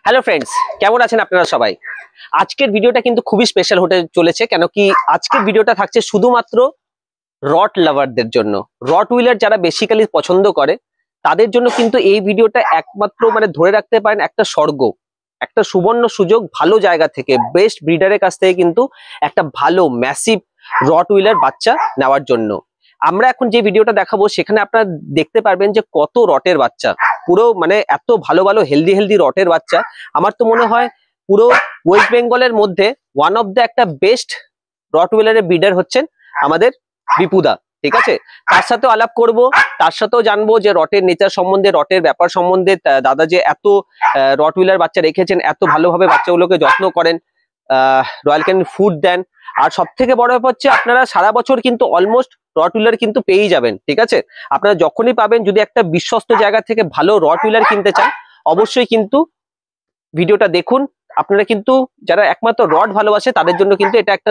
Hello friends, কেমন আছেন আপনারা সবাই? আজকের ভিডিওটা কিন্তু খুবই স্পেশাল হতে চলেছে, কেন কি আজকের ভিডিওটা থাকছে শুধুমাত্র রট লাভারদের জন্য। রট হুইলার যারা বেসিক্যালি পছন্দ করে তাদের জন্য কিন্তু এই ভিডিওটা একমাত্র ধরে রাখতে পারেন একটা স্বর্গ, একটা সুবর্ণ সুযোগ। ভালো জায়গা থেকে বেস্ট ব্রিডারের কাছ থেকে কিন্তু একটা ভালো ম্যাসিভ রট হুইলার বাচ্চা নেওয়ার জন্য আমরা এখন যে ভিডিওটা দেখাবো সেখানে আপনারা দেখতে পারবেন যে কত রটের বাচ্চা, পুরো এত ভালো ভালো হেলদি রটের বাচ্চা। আমার তো মনে হয় পুরো ওয়েস্ট বেঙ্গলের মধ্যে ওয়ান অফ দ্য একটা বেস্ট রট হুইলারের ব্রিডার হচ্ছেন আমাদের বিপুদা। ঠিক আছে, তার সাথেও আলাপ করব, তার সাথেও জানবো যে রটের নেচার সম্বন্ধে, রটের ব্যাপার সম্বন্ধে। দাদা যে এত রট হুইলার বাচ্চা রেখেছেন, এত ভালোভাবে বাচ্চাগুলোকে যত্ন করেন, রয়্যাল ক্যানিন ফুড দেন, আর সব থেকে বড় ব্যাপার হচ্ছে আপনারা সারা বছর কিন্তু অলমোস্ট রট হুইলার কিন্তু পেয়েই যাবেন। ঠিক আছে, আপনারা যখনই পাবেন, যদি একটা বিশ্বস্ত জায়গা থেকে ভালো রট হুইলার কিনতে চান অবশ্যই কিন্তু ভিডিওটা দেখুন। আপনারা কিন্তু যারা একমাত্র রড ভালোবাসে তাদের জন্য কিন্তু এটা একটা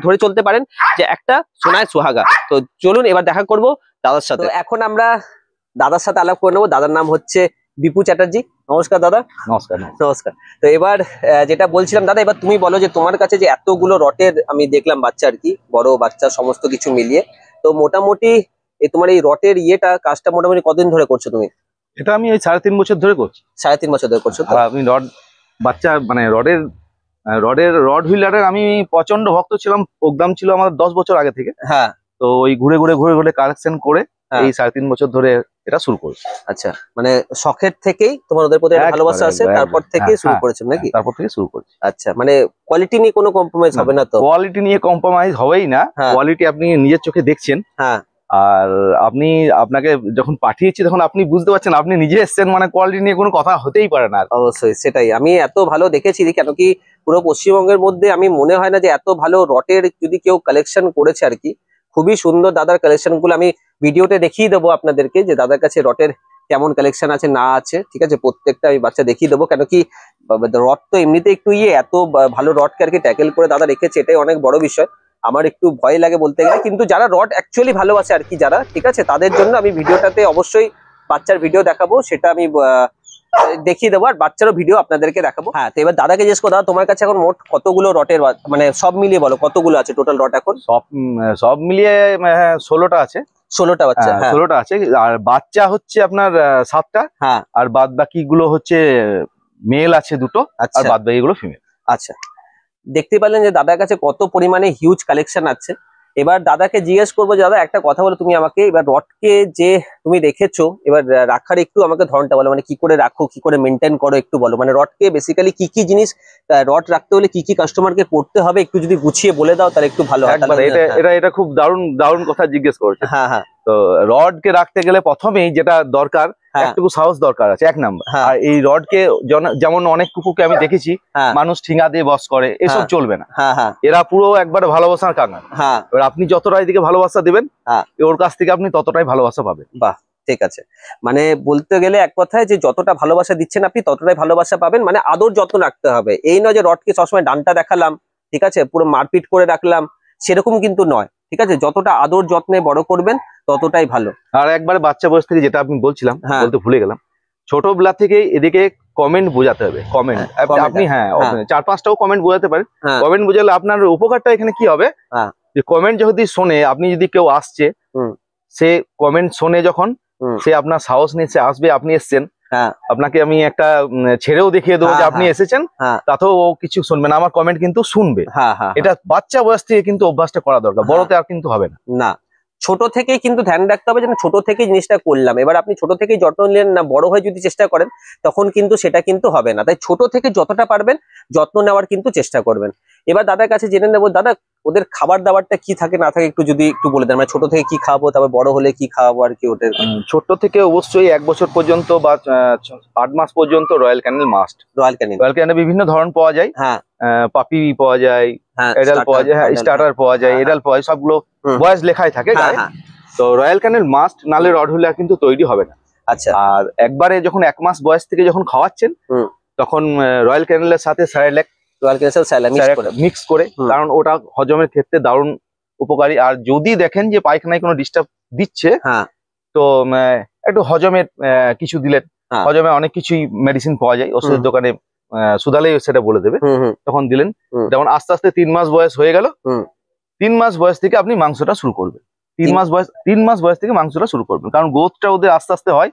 ধরে চলতে পারেন যে একটা সোনায় সোহাগা। তো চলুন এবার দেখা করব দাদার সাথে। এখন আমরা দাদার সাথে আলাপ করে নেবো। দাদার নাম হচ্ছে বিপু চ্যাটার্জি। নমস্কার দাদা। নমস্কার। নমস্কার। তো এবার যেটা বলছিলাম দাদা, এবার তুমি বলো যে তোমার কাছে যে এতগুলো রটের আমি দেখলাম বাচ্চা, আর কি বড় বাচ্চা সমস্ত কিছু মিলিয়ে, তো মোটামুটি তোমার এই রটের কাজটা মোটামুটি কতদিন ধরে করছো তুমি? এটা আমি এই 3.5 বছর ধরে করছি। 3.5 বছর ধরে করছো? আমি রড বাচ্চা রড হুইলারের আমি প্রচন্ড ভক্ত ছিলাম। প্রোগ্রাম ছিল আমাদের 10 বছর আগে থেকে। হ্যাঁ। তো ওই ঘুরে কালেকশন করে এই 3.5 বছর ধরে এটা শুরু করেছি। আচ্ছা, শখের থেকেই তোমার ওদের প্রতি ভালোবাসা আছে, তারপর থেকে শুরু করেছো নাকি? তারপর থেকে শুরু করেছি। আচ্ছা, কোয়ালিটি নিয়ে কোনো কম্প্রোমাইজ হবে না তো? কোয়ালিটি নিয়ে কম্প্রোমাইজ হবেই না। কোয়ালিটি আপনি নিজের চোখে দেখছেন। হ্যাঁ। আর আপনাকে যখন পাঠিয়েছি তখন আপনি বুঝতে পারছেন, আপনি নিজে এসছেন, কোয়ালিটি নিয়ে কোনো কথা হতেই পারে না। অবশ্যই, সেটাই। আমি এত ভালো দেখেছি, কেন কি পুরো পশ্চিমবঙ্গের মধ্যে আমি মনে হয় না যে এত ভালো রটের যদি কেউ কালেকশন করেছে, আর কি খুবই সুন্দর দাদার কালেকশন গুলো। আমি ভিডিওতে দেখিয়ে দেবো আপনাদেরকে যে দাদার কাছে রটের কেমন কালেকশন আছে না আছে। ঠিক আছে, প্রত্যেকটা আমি বাচ্চা দেখিয়ে দেবো, কেন কি রড তো এমনিতে একটু এত ভালো রডকে আর কি ট্যাকেল করে দাদা রেখেছে, এটাই অনেক বড় বিষয়। আমার একটু ভয় লাগে বলতে গেলে, কিন্তু যারা রড অ্যাকচুয়ালি ভালোবাসে আর কি, যারা ঠিক আছে, তাদের জন্য আমি ভিডিওটাতে অবশ্যই বাচ্চার ভিডিও দেখাবো, সেটা আমি দেখিয়ে দেবো, আর বাচ্চারও ভিডিও আপনাদেরকে দেখাবো। হ্যাঁ, তো এবার দাদাকে জিজ্ঞেস করো, দাদা তোমার কাছে এখন মোট কতগুলো রটের সব মিলিয়ে বলো কতগুলো আছে টোটাল রট এখন? সব মিলিয়ে 16টা আছে। 16টা বাচ্চা? 16টা আছে। আর বাচ্চা হচ্ছে আপনার 7টা। হ্যাঁ। আর বাদ বাকি গুলো হচ্ছে মেল আছে 2টো, আর বাদ বাকি গুলো ফিমেল। আচ্ছা, দেখতে পেলেন যে দাদার কাছে কত পরিমাণে হিউজ কালেকশন আছে। এবার দাদাকে জিজ্ঞেস করবো যে দাদা একটা কথা বলো তুমি আমাকে, এবার রডকে যে তুমি রেখেছো, এবার রাখার একটু আমাকে ধরনটা বলো, কি করে রাখো, কি করে মেনটেন করো একটু বলো। রডকে বেসিক্যালি কি কি জিনিস, রড রাখতে হলে কি কি কাস্টমারকে করতে হবে একটু যদি গুছিয়ে বলে দাও তাহলে একটু ভালো হয়। এটা খুব দারুণ কথা জিজ্ঞেস করছে। হ্যাঁ হ্যাঁ। তো রডকে রাখতে গেলে প্রথমেই যেটা দরকার, একটু সাহস দরকার আছে, 1 নাম্বার। আর এই রডকে যেমন অনেক কুকুরকে আমি দেখেছি মানুষ ঠিঙা দিয়ে বস করে, এসব চলবে না। এরা পুরো একবারে ভালোবাসার কাঙ্গাল। এবার আপনি যতটাই দিকে ভালোবাসা দিবেন ওর কাছ থেকে আপনি ততটাই ভালোবাসা পাবেন। বাহ, ঠিক আছে। বলতে গেলে এক কথায় যে যতটা ভালোবাসা দিচ্ছেন আপনি ততটাই ভালোবাসা পাবেন। আদর যত্ন রাখতে হবে, এই নয় যে রডকে সবসময় ডানটা দেখালাম, ঠিক আছে, পুরো মারপিট করে রাখলাম, সেরকম কিন্তু নয়। ঠিক আছে, যতটা আদর যত্নে বড় করবেন ততটাই ভালো। আর একবারে বাচ্চা বয়স থেকে যেটা আপনি বলছিলাম, বলতে ভুলে গেলাম, ছোটবেলা থেকে এদিকে কমেন্ট বোঝাতে হবে। কমেন্ট আপনি 4-5টাও কমেন্ট বোঝাতে পারেন। কমেন্ট বোঝালে আপনার উপকারটা এখানে কি হবে, যে কমেন্ট যদি শোনে, আপনি যদি কেউ আসছে, সে কমেন্ট শোনে যখন, সে আপনার সাহস নিয়ে সে আসবে, আপনি এসছেন, আপনাকে আমি একটা ছেড়েও দেখিয়ে দেবো যে আপনি এসেছেন, তাতেও ও কিছু শুনবে না, আমার কমেন্ট কিন্তু শুনবে। এটা বাচ্চা বয়স থেকে কিন্তু অভ্যাসটা করা দরকার, বড়তে আর কিন্তু হবে না। ছোট থেকেই কিন্তু ধ্যান রাখতে হবে, যেন ছোট থেকে জিনিসটা করলাম। এবার আপনি ছোট থেকেই যত্ন নিলেন না, বড় হয়ে যদি চেষ্টা করেন তখন কিন্তু সেটা কিন্তু হবে না। তাই ছোট থেকে যতটা পারবেন যত্ন নেওয়ার কিন্তু চেষ্টা করবেন। এবার দাদার কাছে জেনে নেবো, দাদা ওদের খাবার দাবারটা কি থাকে না থাকে একটু বলে দেন। ছোট থেকে কি খাওয়াবো, তারপর বড় হলে কি খাওয়াবো আর কি ওদের? ছোট থেকে অবশ্যই 1 বছর পর্যন্ত বা 8 মাস পর্যন্ত রয়্যাল ক্যানিল মাস্ট। রয়্যাল ক্যানিল বিভিন্ন ধরন পাওয়া যায়। পাপি পাওয়া যায়, এডাল পাওয়া যায়, স্টার্টার পাওয়া যায়, এডাল পাওয়া যায়, সবগুলো বয়স লেখাই থাকে। তো রয়্যাল ক্যানিল মাস্ট, নালে রড হুইলার কিন্তু তৈরি হবে না। আচ্ছা। আর একবারে যখন 1 মাস বয়স থেকে যখন খাওয়াচ্ছেন, তখন রয়্যাল ক্যানিলের সাথে মিক্স করে, কারণ ওটা হজমের ক্ষেত্রে দারুণ উপকারী। আর যদি দেখেন যে পায়খানায় কোনো ডিস্টার্ব দিচ্ছে, তো একটু হজমের কিছু দিলেন, হজমে অনেক কিছুই মেডিসিন পাওয়া যায় ওষুধের দোকানে, সুদালেই সেটা বলে দেবে, তখন দিলেন। যেমন আস্তে আস্তে 3 মাস বয়স হয়ে গেল, 3 মাস বয়স থেকে আপনি মাংসটা শুরু করবেন। 3 মাস বয়স থেকে মাংসটা শুরু করবেন, কারণ গ্রোথটা ওদের আস্তে আস্তে হয়।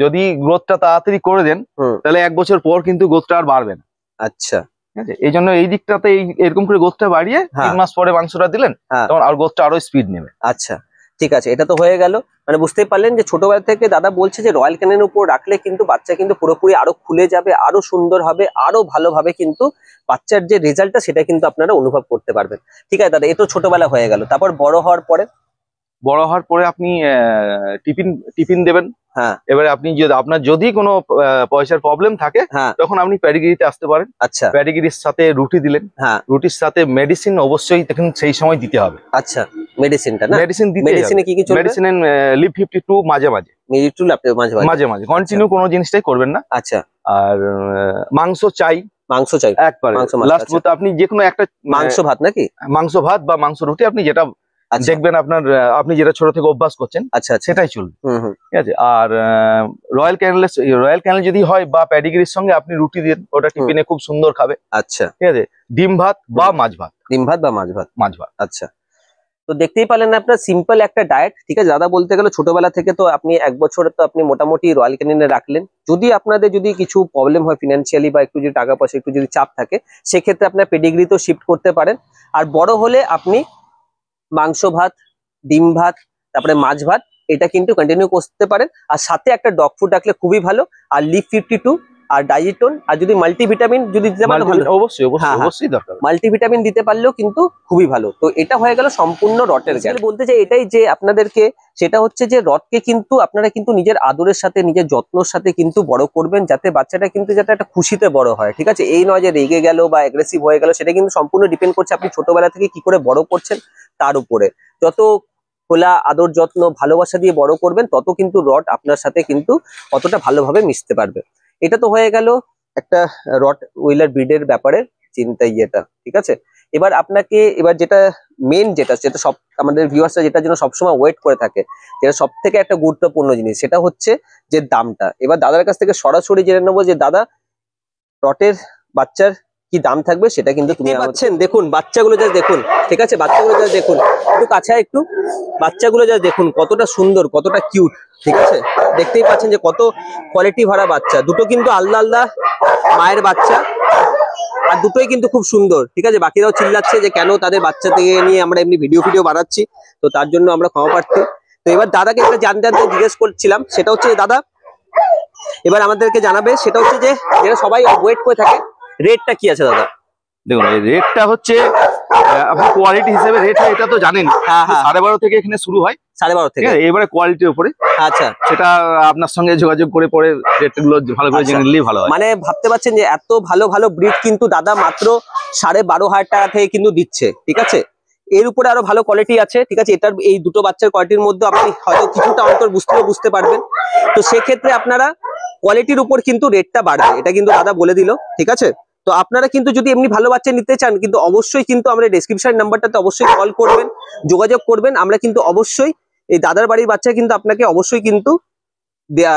যদি গ্রোথটা তাড়াতাড়ি করে দেন তাহলে 1 বছর পর কিন্তু গ্রোথটা আর বাড়বে না। আচ্ছা, ঠিক আছে, এই জন্য এই দিকটাতে এরকম করে গ্রোথটা বাড়িয়ে 3 মাস পরে মাংসটা দিলেন, তখন আর গ্রোথটা আরো স্পিড নেবে। আচ্ছা ঠিক আছে, এটা তো হয়ে গেল। মানে বুঝতেই পারলেন যে ছোটবেলা থেকে দাদা বলছে যে রয়্যাল ক্যানিনের উপর রাখলে কিন্তু বাচ্চা কিন্তু পুরোপুরি আরো খুলে যাবে, আরো সুন্দর হবে, আরো ভালোভাবে কিন্তু বাচ্চার যে রেজাল্টটা সেটা কিন্তু আপনারা অনুভব করতে পারবেন। ঠিক আছে দাদা, এ তো ছোটবেলা হয়ে গেল, তারপর বড় হওয়ার পরে আপনি টিফিন দেবেন। এবারে আপনি আপনার যদি কোনো পয়সার প্রবলেম থাকে তখন আপনি প্যাডিগিরিতে আসতে পারেন। আচ্ছা, প্যাডিগিরির সাথে রুটি দিলেন, রুটির সাথে মেডিসিন অবশ্যই তখন সেই সময় দিতে হবে। আচ্ছা, মেডিসিনটা না, মেডিসিনে কি চলবে? মেডিসিনে লিভ 52 মাঝে মাঝে কন্টিনিউ কোনো জিনিসটাই করবেন না। আচ্ছা, আর মাংস চাই একবারে লাস্ট বলতে আপনি যে কোনো একটা মাংস ভাত নাকি মাংস ভাত বা মাংস রুটি আপনি যেটা দেখবেন আপনি যেটা ছোট থেকে অভ্যাস করছেন সেটাই চলবে। ঠিক আছে, আর রয়্যাল ক্যানেল যদি হয় বা প্যাডিগিরির সঙ্গে আপনি রুটি দিন, ওটা টিফিনে খুব সুন্দর খাবে। আচ্ছা, ঠিক আছে, ডিম ভাত বা মাছ ভাত। আচ্ছা, তো দেখতেই পারলেন আপনার সিম্পল একটা ডায়েট। ঠিক আছে দাদা, বলতে গেলে ছোটবেলা থেকে তো আপনি 1 বছর তো আপনি মোটামুটি রয়্যাল ক্যানিনে রাখলেন। যদি আপনাদের যদি কিছু প্রবলেম হয় ফিনান্সিয়ালি বা একটু যদি টাকা পয়সা একটু যদি চাপ থাকে, সেক্ষেত্রে আপনার পেডিগ্রি তো শিফট করতে পারেন। আর বড় হলে আপনি মাংস ভাত, ডিম ভাত, তারপরে মাছ ভাত, এটা কিন্তু কন্টিনিউ করতে পারেন। আর সাথে একটা ডগ ফুড রাখলে খুবই ভালো। আর লিভ 52 আর ডাইজিটোন, আর যদি মাল্টিভিটামিন যদি দিতে পারেন অবশ্যই দরকার, মাল্টিভিটামিন দিতে পারলেও কিন্তু খুবই ভালো। তো এটা হয়ে গেল সম্পূর্ণ রটের জ্ঞান। বলতে চাই এটাই যে আপনাদেরকে, সেটা হচ্ছে যে রটকে কিন্তু আপনারা কিন্তু নিজের আদরের সাথে নিজের যত্নের সাথে কিন্তু বড় করবেন, যাতে বাচ্চাটা কিন্তু যাতে একটা খুশিতে বড় হয়। ঠিক আছে, এই নয় যে রেগে গেল বা অ্যাগ্রেসিভ হয়ে গেল, সেটা কিন্তু সম্পূর্ণ ডিপেন্ড করছে আপনি ছোটবেলা থেকে কি করে বড় করছেন তার উপরে। যত খোলা আদর যত্ন ভালোবাসা দিয়ে বড় করবেন, তত কিন্তু রট আপনার সাথে কিন্তু অতটা ভালোভাবে মিশতে পারবে। এটা তো হয়ে গেল একটা রট উইলার ব্রিডের ব্যাপারে চিন্তা ইয়েটা। ঠিক আছে, এবার আপনাকে যেটা মেন যেটা সব আমাদের ভিউয়ার্সরা যেটার জন্য সবসময় ওয়েট করে থাকে, যেটা সব থেকে একটা গুরুত্বপূর্ণ জিনিস, সেটা হচ্ছে যে দামটা। এবার দাদার কাছ থেকে সরাসরি জেনে নেবো যে দাদা রটের বাচ্চার কি দাম থাকবে, সেটা কিন্তু তুমি পাচ্ছেন। দেখুন বাচ্চাগুলো যা দেখুন, ঠিক আছে, বাচ্চাগুলো যা দেখুন, একটু কাছে একটু বাচ্চাগুলো যা দেখুন, কতটা সুন্দর, কতটা কিউট। ঠিক আছে, দেখতেই পাচ্ছেন যে কত কোয়ালিটি ভরা বাচ্চা। দুটো কিন্তু আলাদা আলাদা মায়ের বাচ্চা, আর দুটোই কিন্তু খুব সুন্দর। ঠিক আছে, বাকিরাও চিল্লাচ্ছে যে কেন তাদের বাচ্চা থেকে নিয়ে আমরা এমনি ভিডিও বানাচ্ছি, তো তার জন্য আমরা ক্ষমা প্রার্থী। তো এবার দাদাকে একটা জানতে জিজ্ঞেস করছিলাম, সেটা হচ্ছে দাদা এবার আমাদেরকে জানাবে, সেটা হচ্ছে যে যেটা সবাই ওয়েট করে থাকে, রেটটা কি আছে দাদা? দেখুন, এই রেটটা হচ্ছে আপনি কোয়ালিটি হিসেবে রেট হয়, এটা তো জানেন। 12.5 থেকে এখানে শুরু হয়, 12.5 থেকে। এবারে কোয়ালিটির উপরে। আচ্ছা, সেটা আপনার সঙ্গে যোগাযোগ করে পরে রেটগুলো ভালো করে জেনে নিলেই ভালো হয়। মানে ভাবতে পারছেন যে এত ভালো ভালো ব্রিড কিন্তু দাদা মাত্র 12,500 টাকা থেকে কিন্তু দিচ্ছে। ঠিক আছে, এর উপরে আরো ভালো কোয়ালিটি আছে। ঠিক আছে, এটার এই দুটো বাচ্চার কোয়ালিটির মধ্যে আপনি হয়তো কিছুটা অন্তর বুঝতে পারবেন। তো সেক্ষেত্রে আপনারা কোয়ালিটির উপর কিন্তু রেটটা বাড়বে, এটা কিন্তু দাদা বলে দিল। ঠিক আছে, তো আপনারা কিন্তু যদি এমনি ভালো বাচ্চা নিতে চান, কিন্তু অবশ্যই কিন্তু আমরা ডেসক্রিপশন নাম্বারটাতে অবশ্যই কল করবেন, যোগাযোগ করবেন। আমরা কিন্তু অবশ্যই এই দাদার বাড়ির বাচ্চা কিন্তু আপনাকে অবশ্যই কিন্তু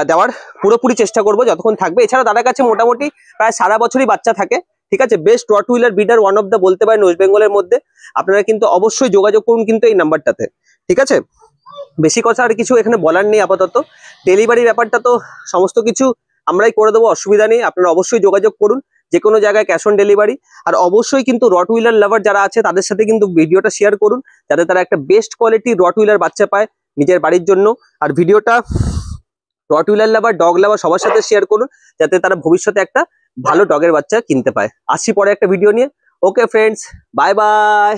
দেওয়ার পুরোপুরি চেষ্টা করবো যতক্ষণ থাকবে। এছাড়া দাদার কাছে মোটামুটি প্রায় সারা বছরই বাচ্চা থাকে। ঠিক আছে, best Rottweiler breeder one of the বলতে পারেন ওয়েস্ট বেঙ্গলের মধ্যে। আপনারা কিন্তু অবশ্যই যোগাযোগ করুন কিন্তু এই নাম্বারটাতে। ঠিক আছে, বেশি কথা আর কিছু এখানে বলার নেই আপাতত। ডেলিভারি ব্যাপারটা তো সমস্ত কিছু আমরাই করে দেবো, অসুবিধা নেই। আপনারা অবশ্যই যোগাযোগ করুন, যে কোনো জায়গায় ক্যাশ অন ডেলিভারি। আর অবশ্যই কিন্তু রট হুইলার লাভার যারা আছে তাদের সাথে কিন্তু ভিডিওটা শেয়ার করুন, যাতে তারা একটা বেস্ট কোয়ালিটি রট হুইলার বাচ্চা পায় নিজের বাড়ির জন্য। আর ভিডিওটা রট হুইলার লাভার, ডগ লাভার সবার সাথে শেয়ার করুন, যাতে তারা ভবিষ্যতে একটা ভালো ডগের বাচ্চা কিনতে পায়। আসছি পরে একটা ভিডিও নিয়ে। Okay friends, bye bye.